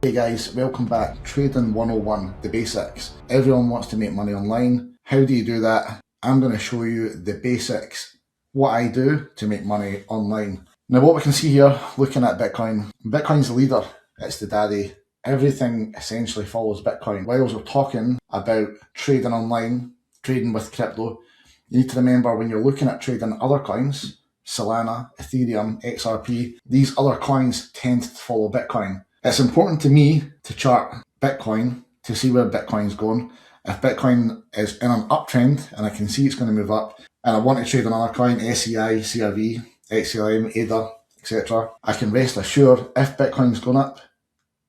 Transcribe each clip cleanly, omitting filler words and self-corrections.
Hey guys, welcome back. Trading 101, the basics. Everyone wants to make money online. How do you do that? I'm going to show you the basics, what I do to make money online. Now what we can see here, looking at Bitcoin, Bitcoin's the leader, it's the daddy. Everything essentially follows Bitcoin. While we're talking about trading online, trading with crypto, you need to remember when you're looking at trading other coins, Solana, Ethereum, XRP, these other coins tend to follow Bitcoin. It's important to me to chart Bitcoin to see where Bitcoin's going. If Bitcoin is in an uptrend and I can see it's going to move up and I want to trade another coin, SEI, CRV, XLM, ADA, etc., I can rest assured if Bitcoin's going up,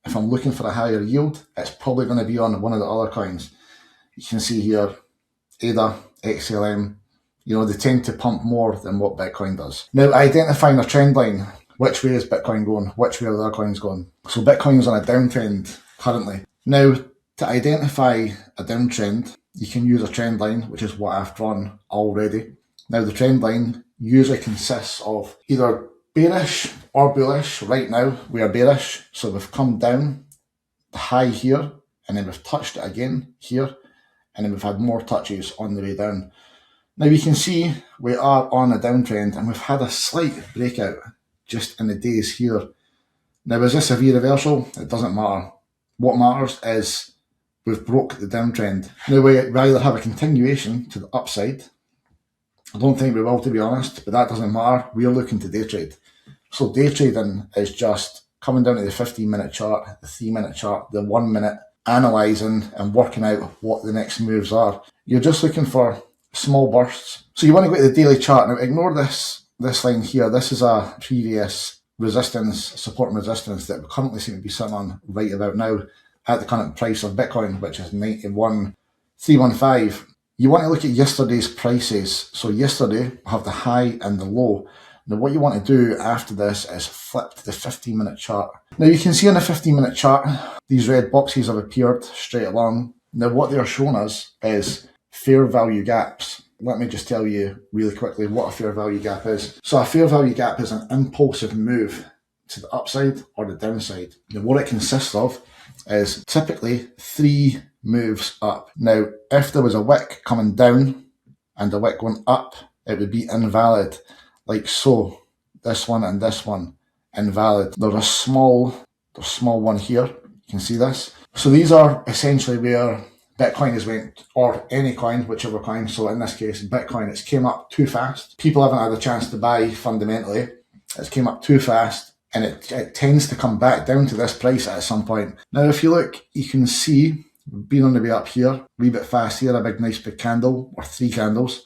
if I'm looking for a higher yield, it's probably going to be on one of the other coins. You can see here, ADA, XLM, they tend to pump more than what Bitcoin does. Now, identifying a trend line. Which way is Bitcoin going? Which way are the other coins going? So Bitcoin's on a downtrend currently. Now, to identify a downtrend, you can use a trend line, which is what I've drawn already. Now, the trend line usually consists of either bearish or bullish. Right now, we are bearish. So we've come down the high here, and then we've touched it again here, and then we've had more touches on the way down. Now, you can see we are on a downtrend, and we've had a slight breakout just in the days here. Now, is this a V-reversal? It doesn't matter. What matters is we've broke the downtrend. Now, we either have a continuation to the upside. I don't think we will, to be honest, but that doesn't matter. We're looking to day trade. So day trading is just coming down to the 15-minute chart, the 3-minute chart, the 1 minute, analysing and working out what the next moves are. You're just looking for small bursts. So you want to go to the daily chart. Now, ignore this line here. This is a previous resistance, support and resistance that we currently seem to be sitting on right about now at the current price of Bitcoin, which is 91,315. You want to look at yesterday's prices. So yesterday we have the high and the low. Now what you want to do after this is flip to the 15-minute chart. Now you can see on the 15-minute chart, these red boxes have appeared straight along. Now what they're showing us is fair value gaps. Let me just tell you really quickly what a fair value gap is. So a fair value gap is an impulsive move to the upside or the downside. Now what it consists of is typically 3 moves up. Now if there was a wick coming down and a wick going up, it would be invalid. Like so, this one and this one, invalid. There's a small one here, you can see this. So these are essentially where Bitcoin has went, or any coin, whichever coin. So in this case, Bitcoin, it's came up too fast. People haven't had a chance to buy fundamentally. It's came up too fast and it tends to come back down to this price at some point. Now, if you look, you can see we've been on the way up here, a wee bit fast here, a nice big candle or 3 candles.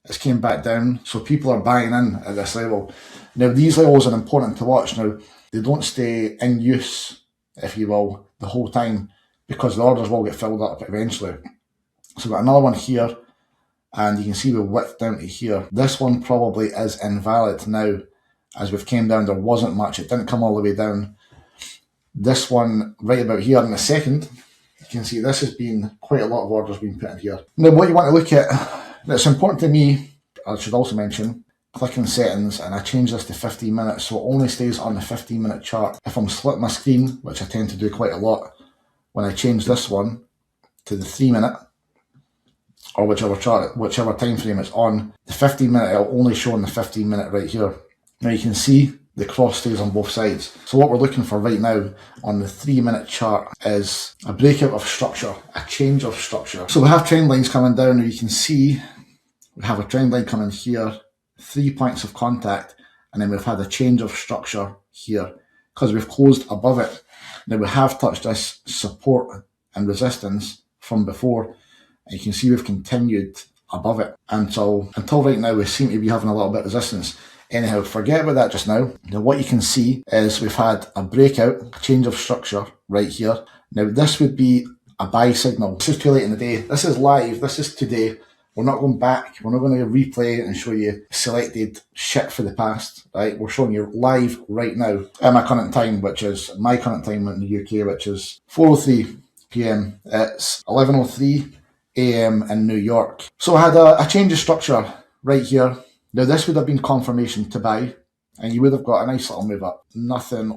It's came back down. So people are buying in at this level. Now, these levels are important to watch. Now, they don't stay in use, if you will, the whole time, because the orders will get filled up eventually. So we've got another one here, and you can see we've width down to here. This one probably is invalid now. As we've came down, there wasn't much. It didn't come all the way down. This one right about here in a second, you can see this has been quite a lot of orders being put in here. Now what you want to look at, that's important to me, I should also mention, clicking settings, and I change this to 15 minutes, so it only stays on the 15-minute chart. If I'm splitting my screen, which I tend to do quite a lot, when I change this one to the 3-minute, or whichever time frame it's on, the 15-minute, it'll only show on the 15-minute right here. Now you can see the cross stays on both sides. So what we're looking for right now on the 3-minute chart is a breakout of structure, a change of structure. So we have trend lines coming down. Now you can see we have a trend line coming here, 3 points of contact, and then we've had a change of structure here because we've closed above it. Now we have touched this support and resistance from before, and you can see we've continued above it until right now we seem to be having a little bit of resistance. Anyhow, forget about that just now. Now what you can see is we've had a breakout, a change of structure right here. Now this would be a buy signal. This is too late in the day. This is live. This is today. We're not going back. We're not going to replay and show you selected shit for the past, right? We're showing you live right now at my current time, which is my current time in the UK, which is 4:03 p.m. It's 11:03 a.m. in New York. So I had a change of structure right here. Now this would have been confirmation to buy. and you would have got a nice little move up. Nothing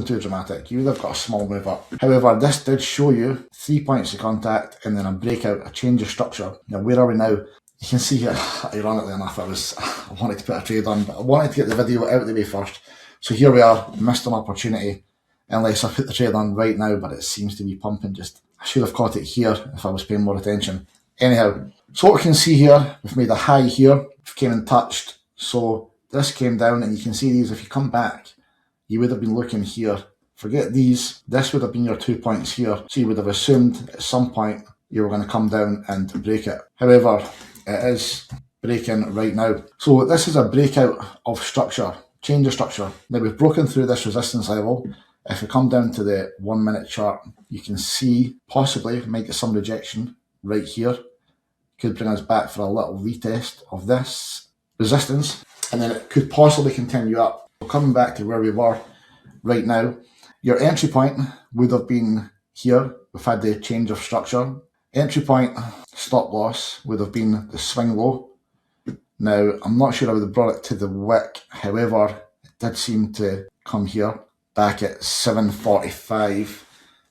too dramatic. You would have got a small move up. However, this did show you 3 points of contact and then a breakout, a change of structure. Now, where are we now? You can see here, ironically enough, I wanted to put a trade on, but I wanted to get the video out of the way first. So here we are, missed an opportunity, unless I put the trade on right now, but it seems to be pumping. I should have caught it here if I was paying more attention. Anyhow, so what we can see here, we've made a high here, we've came and touched, so this came down, and you can see these, if you come back, you would have been looking here. Forget these, this would have been your 2 points here, so you would have assumed at some point you were going to come down and break it. However, it is breaking right now. So this is a breakout of structure, change of structure. Now we've broken through this resistance level. If we come down to the 1 minute chart, you can see possibly we might get some rejection right here. Could bring us back for a little retest of this resistance, and then it could possibly continue up. So coming back to where we were right now, your entry point would have been here. We've had the change of structure. Entry point, stop loss would have been the swing low. Now, I'm not sure I would have brought it to the wick. However, it did seem to come here back at 7:45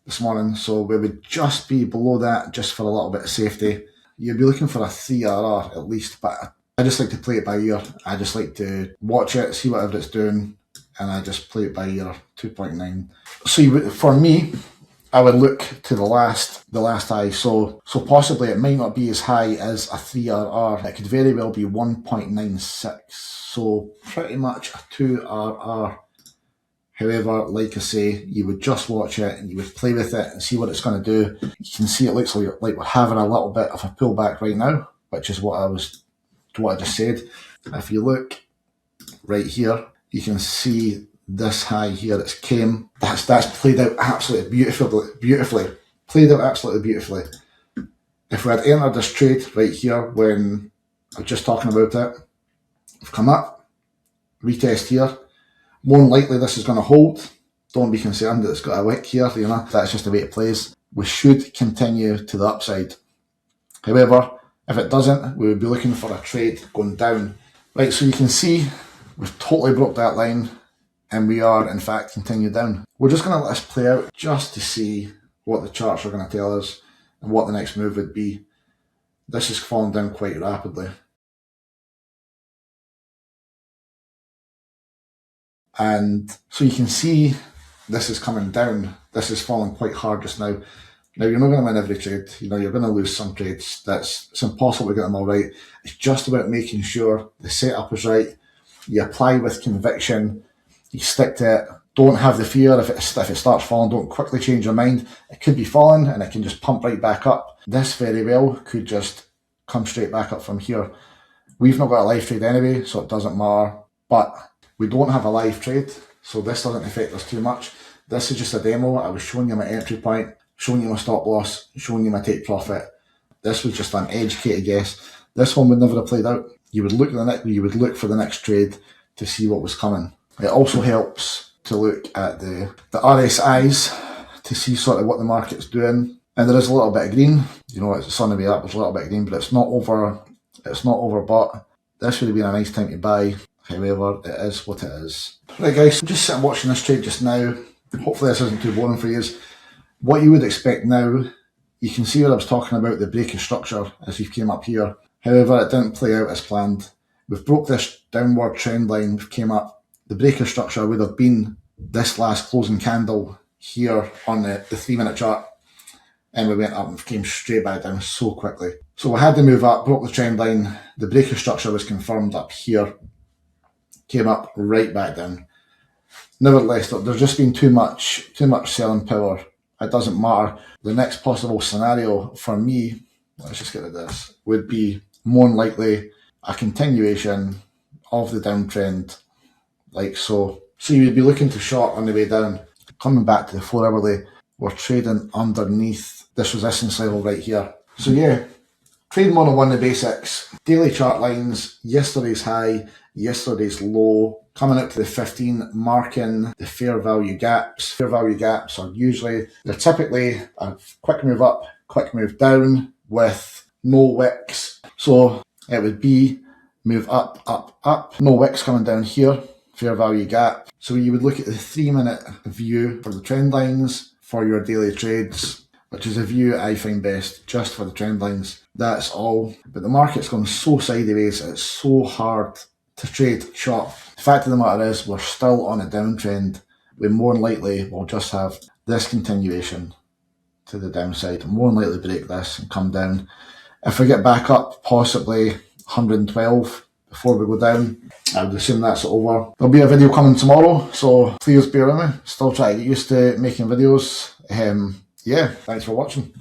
this morning. So we would just be below that just for a little bit of safety. You'd be looking for a 3RR at least, but I just like to play it by ear. I just like to watch it, see whatever it's doing, and I just play it by ear, 2.9. So for me, I would look to the last high. So possibly it might not be as high as a 3RR. It could very well be 1.96. So pretty much a 2RR. However, like I say, you would just watch it and you would play with it and see what it's going to do. You can see it looks like we're having a little bit of a pullback right now, which is what I just said. If you look right here, you can see this high here that's came. That's played out absolutely beautifully. Played out absolutely beautifully. If we had entered this trade right here when I was just talking about it, we've come up, retest here. More than likely this is going to hold. Don't be concerned that it's got a wick here, that's just the way it plays. We should continue to the upside. However, if it doesn't, we would be looking for a trade going down. Right, so you can see we've totally broke that line and we are in fact continued down. We're just going to let this play out just to see what the charts are going to tell us and what the next move would be. This is falling down quite rapidly. And so you can see this is coming down. This is falling quite hard just now. Now, you're not going to win every trade. You're going to lose some trades. It's impossible to get them all right. It's just about making sure the setup is right. You apply with conviction. You stick to it. Don't have the fear if it starts falling. Don't quickly change your mind. It could be falling and it can just pump right back up. This very well could just come straight back up from here. We've not got a live trade anyway, so it doesn't matter. But we don't have a live trade, so this doesn't affect us too much. This is just a demo. I was showing you my entry point, showing you my stop loss, showing you my take profit. This was just an educated guess. This one would never have played out. You would look for the next trade to see what was coming. It also helps to look at the RSIs to see sort of what the market's doing. And there is a little bit of green. It's on the way up. There's a little bit of green, but it's not overbought. This would have been a nice time to buy. However, it is what it is. Right guys, I'm just sitting watching this trade just now. Hopefully this isn't too boring for you. What you would expect now, you can see what I was talking about, the break of structure as we came up here. However, it didn't play out as planned. We've broke this downward trend line, we came up. The break of structure would have been this last closing candle here on the 3 minute chart. And we went up and came straight back down so quickly. So we had to move up, broke the trend line. The break of structure was confirmed up here. Came up right back down. Nevertheless, there's just been too much selling power. It doesn't matter. The next possible scenario for me, let's just get at this, would be more than likely a continuation of the downtrend, like so. So you would be looking to short on the way down. Coming back to the 4 hourly, we're trading underneath this resistance level right here. So yeah, trading 101 the basics. Daily chart lines, yesterday's high, yesterday's low, coming up to the 15, marking the fair value gaps. Fair value gaps are they're typically a quick move up, quick move down with no wicks. So it would be move up, up, up, no wicks coming down here. fair value gap. So you would look at the 3-minute view for the trend lines for your daily trades, which is a view I find best just for the trend lines. That's all. But the market's gone so sideways, it's so hard to trade short. The fact of the matter is, we're still on a downtrend. We more than likely will just have this continuation to the downside, and more than likely break this and come down. If we get back up, possibly 112 before we go down, I would assume that's over. There'll be a video coming tomorrow, so please bear with me. Still trying to get used to making videos. Yeah, thanks for watching.